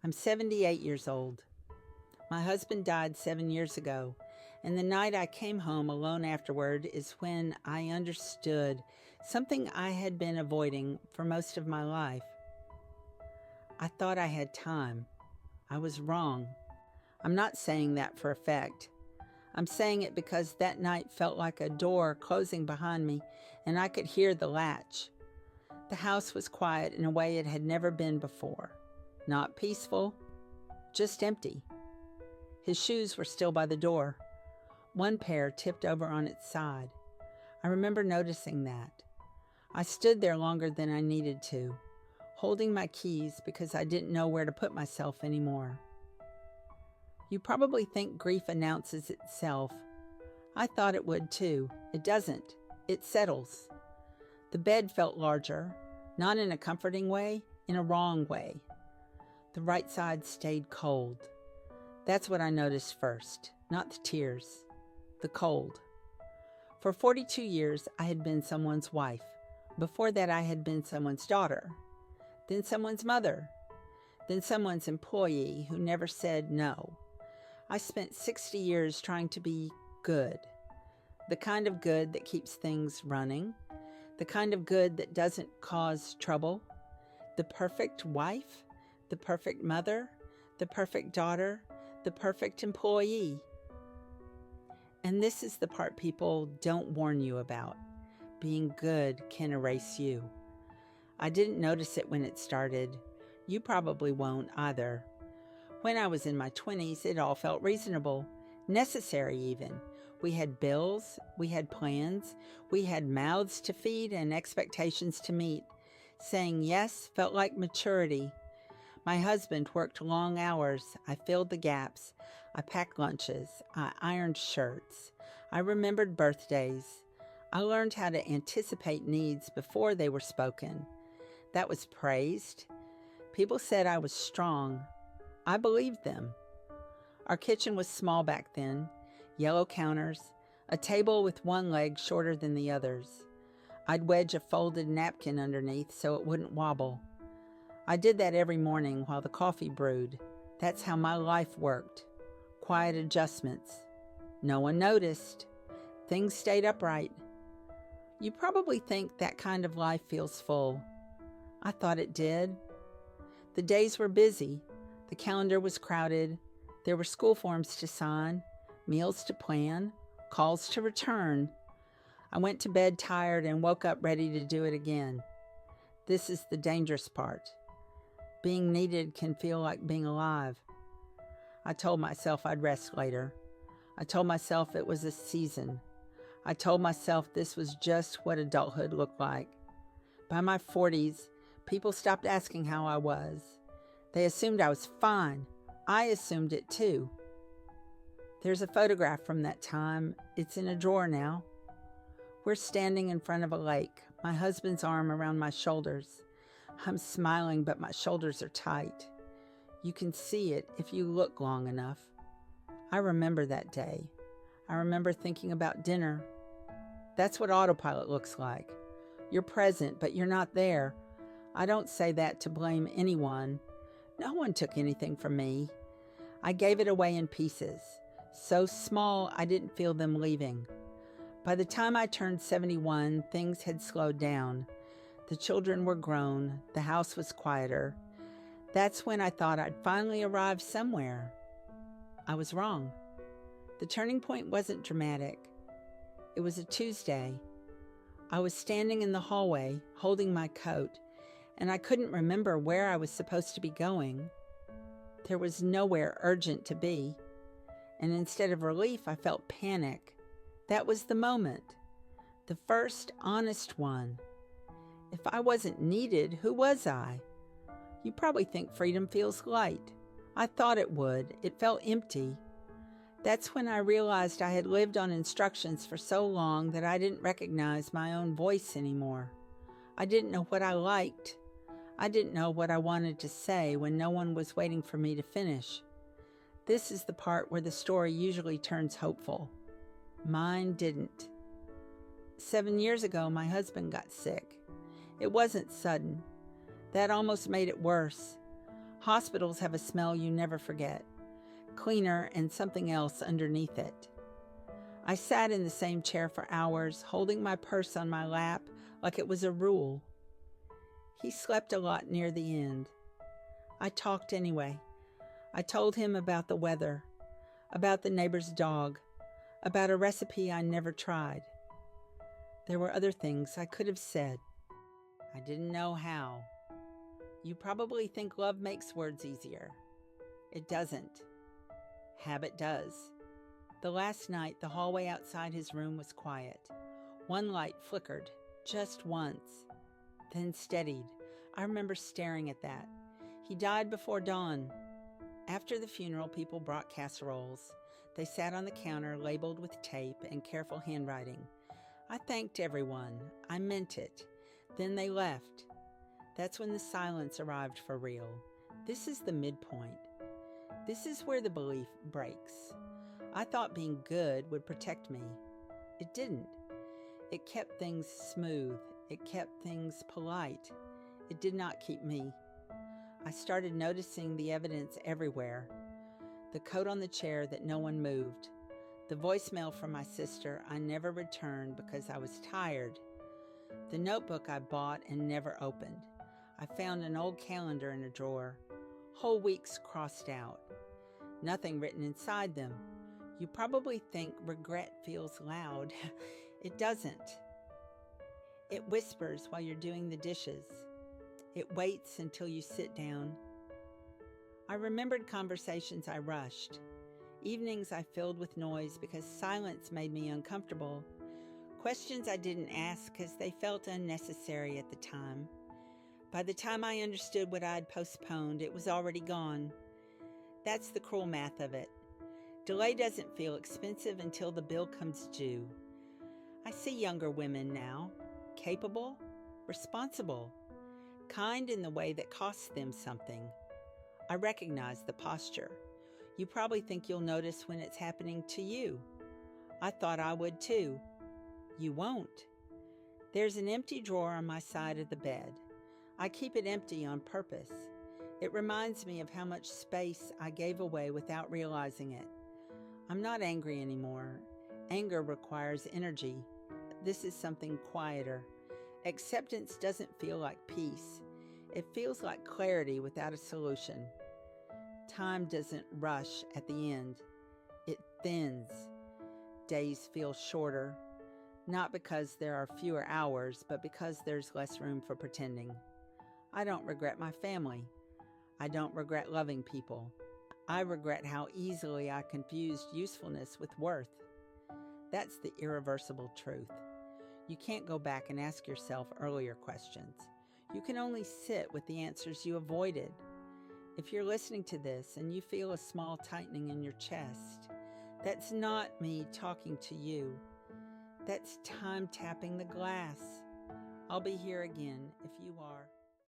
I'm 78 years old. My husband died 7 years ago, and the night I came home alone afterward is when I understood something I had been avoiding for most of my life. I thought I had time. I was wrong. I'm not saying that for effect. I'm saying it because that night felt like a door closing behind me, and I could hear the latch. The house was quiet in a way it had never been before. Not peaceful, just empty. His shoes were still by the door. One pair tipped over on its side. I remember noticing that. I stood there longer than I needed to, holding my keys because I didn't know where to put myself anymore. You probably think grief announces itself. I thought it would too. It doesn't. It settles. The bed felt larger, not in a comforting way, in a wrong way. The right side stayed cold. That's what I noticed first, not the tears, the cold. For 42 years, I had been someone's wife. Before that, I had been someone's daughter, then someone's mother, then someone's employee who never said no. I spent 60 years trying to be good, the kind of good that keeps things running, the kind of good that doesn't cause trouble, the perfect wife, the perfect mother, the perfect daughter, the perfect employee. And this is the part people don't warn you about. Being good can erase you. I didn't notice it when it started. You probably won't either. When I was in my 20s, it all felt reasonable, necessary even. We had bills, we had plans, we had mouths to feed and expectations to meet. Saying yes felt like maturity. My husband worked long hours. I filled the gaps. I packed lunches. I ironed shirts. I remembered birthdays. I learned how to anticipate needs before they were spoken. That was praised. People said I was strong. I believed them. Our kitchen was small back then. Yellow counters, a table with one leg shorter than the others. I'd wedge a folded napkin underneath so it wouldn't wobble. I did that every morning while the coffee brewed. That's how my life worked. Quiet adjustments. No one noticed. Things stayed upright. You probably think that kind of life feels full. I thought it did. The days were busy. The calendar was crowded. There were school forms to sign, meals to plan, calls to return. I went to bed tired and woke up ready to do it again. This is the dangerous part. Being needed can feel like being alive. I told myself I'd rest later. I told myself it was a season. I told myself this was just what adulthood looked like. By my 40s, people stopped asking how I was. They assumed I was fine. I assumed it too. There's a photograph from that time. It's in a drawer now. We're standing in front of a lake, my husband's arm around my shoulders. I'm smiling, but my shoulders are tight. You can see it if you look long enough. I remember that day. I remember thinking about dinner. That's what autopilot looks like. You're present, but you're not there. I don't say that to blame anyone. No one took anything from me. I gave it away in pieces, so small I didn't feel them leaving. By the time I turned 71, things had slowed down. The children were grown. The house was quieter. That's when I thought I'd finally arrived somewhere. I was wrong. The turning point wasn't dramatic. It was a Tuesday. I was standing in the hallway, holding my coat, and I couldn't remember where I was supposed to be going. There was nowhere urgent to be, and instead of relief, I felt panic. That was the moment, the first honest one. If I wasn't needed, who was I? You probably think freedom feels light. I thought it would. It felt empty. That's when I realized I had lived on instructions for so long that I didn't recognize my own voice anymore. I didn't know what I liked. I didn't know what I wanted to say when no one was waiting for me to finish. This is the part where the story usually turns hopeful. Mine didn't. 7 years ago, my husband got sick. It wasn't sudden. That almost made it worse. Hospitals have a smell you never forget, cleaner and something else underneath it. I sat in the same chair for hours, holding my purse on my lap like it was a rule. He slept a lot near the end. I talked anyway. I told him about the weather, about the neighbor's dog, about a recipe I never tried. There were other things I could have said. I didn't know how. You probably think love makes words easier. It doesn't. Habit does. The last night, the hallway outside his room was quiet. One light flickered, just once, then steadied. I remember staring at that. He died before dawn. After the funeral, people brought casseroles. They sat on the counter, labeled with tape and careful handwriting. I thanked everyone. I meant it. Then they left. That's when the silence arrived for real. This is the midpoint. This is where the belief breaks. I thought being good would protect me. It didn't. It kept things smooth. It kept things polite. It did not keep me. I started noticing the evidence everywhere. The coat on the chair that no one moved. The voicemail from my sister I never returned because I was tired. The notebook I bought and never opened. I found an old calendar in a drawer. Whole weeks crossed out. Nothing written inside them. You probably think regret feels loud. It doesn't. It whispers while you're doing the dishes. It waits until you sit down. I remembered conversations I rushed. Evenings I filled with noise because silence made me uncomfortable. Questions I didn't ask because they felt unnecessary at the time. By the time I understood what I'd postponed, it was already gone. That's the cruel math of it. Delay doesn't feel expensive until the bill comes due. I see younger women now, capable, responsible, kind in the way that costs them something. I recognize the posture. You probably think you'll notice when it's happening to you. I thought I would too. You won't. There's an empty drawer on my side of the bed. I keep it empty on purpose. It reminds me of how much space I gave away without realizing it. I'm not angry anymore. Anger requires energy. This is something quieter. Acceptance doesn't feel like peace. It feels like clarity without a solution. Time doesn't rush at the end. It thins. Days feel shorter, not because there are fewer hours, but because there's less room for pretending. I don't regret my family. I don't regret loving people. I regret how easily I confused usefulness with worth. That's the irreversible truth. You can't go back and ask yourself earlier questions. You can only sit with the answers you avoided. If you're listening to this and you feel a small tightening in your chest, that's not me talking to you. That's time tapping the glass. I'll be here again if you are.